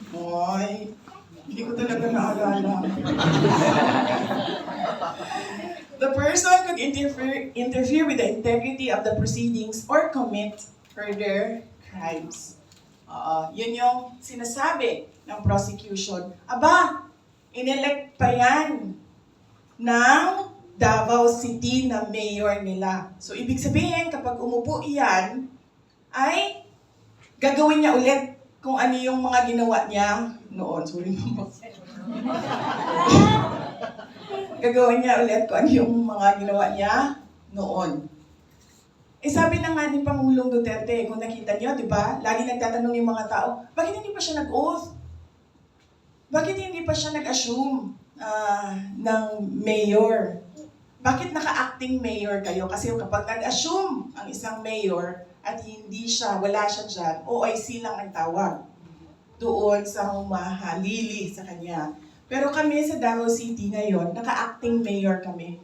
Ay, hindi ko talaga naalala. The person could interfere with the integrity of the proceedings or commit further crimes. Yun yung sinasabi ng prosecution. Aba, inelect pa yan ng Davao City na mayor nila. So, ibig sabihin, kapag umupo iyan, ay gagawin niya ulit kung ano yung mga ginawa niya noon. Sorry naman. Gagawin niya ulit kung ano yung mga ginawa niya noon. Sabi na nga ni Pangulong Duterte, kung nakita niyo, di ba? Lagi nagtatanong yung mga tao, bakit hindi pa siya nag-oath? Bakit hindi pa siya nag-assume ng mayor? Bakit naka-acting mayor kayo? Kasi kapag nag-assume ang isang mayor at hindi siya, wala siya dyan, OIC lang ang tawag doon sa humahalili sa kanya. Pero kami sa Davao City ngayon, naka-acting mayor kami.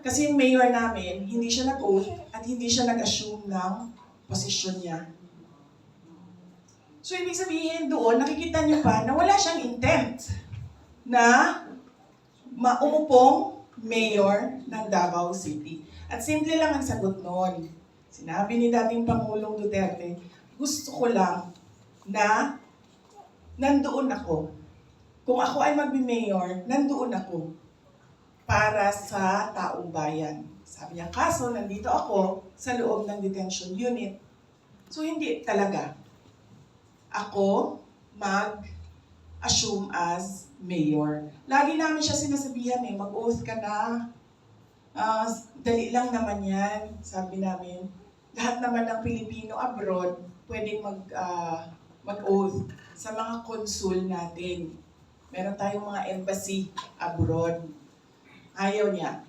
Kasi yung mayor namin, hindi siya nag-oath at hindi siya nag-assume ng posisyon niya. So, ibig sabihin doon, nakikita niyo pa na wala siyang intent na maumupong mayor ng Davao City. At simple lang ang sagot noon. Sinabi ni dating Pangulong Duterte, gusto ko lang na nandoon ako. Kung ako ay magbi-mayor, nandoon ako para sa taong bayan. Sabi niya, kaso nandito ako sa loob ng detention unit. So hindi talaga ako mag-assume as mayor. Lagi namin siya sinasabihan mag-oath ka na. Dali lang naman yan, sabi namin. Lahat naman ng Pilipino abroad pwedeng mag-oath sa mga consul natin. Meron tayong mga embassy abroad. Ayaw niya.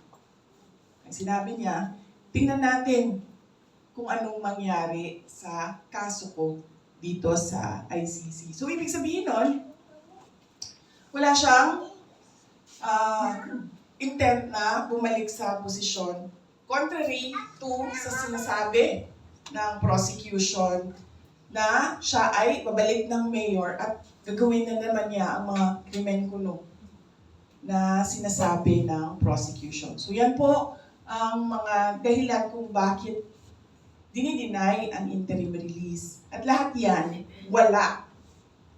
Ang sinabi niya, tingnan natin kung anong mangyari sa kaso ko dito sa ICC. So, ibig sabihin nun, wala siyang intent na bumalik sa posisyon. Contrary to sa sinasabi ng prosecution na siya ay babalik ng mayor at gagawin na naman niya ang mga krimen kuno na sinasabi ng prosecution. So yan po ang mga dahilan kung bakit dinideny ang interim release. At lahat yan, wala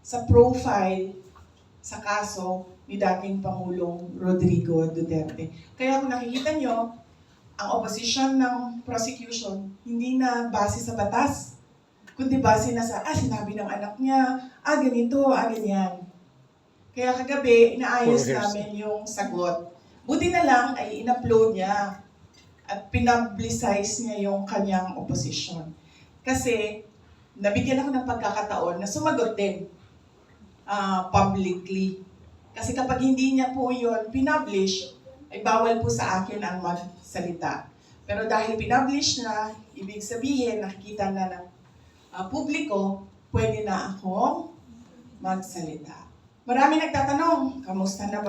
sa profile sa kaso ni dating Pangulong Rodrigo Duterte. Kaya kung nakikita nyo, ang opposition ng prosecution hindi na base sa batas, kundi base na sa, sinabi ng anak niya, ganito, ganyan. Kaya kagabi, inaayos namin yung sagot. Buti na lang ay in-upload niya at pinablicize niya yung kanyang opposition. Kasi nabigyan ako ng pagkakataon na sumagot din publicly. Kasi kapag hindi niya po yun pinablish, ay bawal po sa akin ang magsalita. Pero dahil pinablish na, ibig sabihin, nakikita na ng publiko, pwede na akong magsalita. Marami nagtatanong, kamusta na ba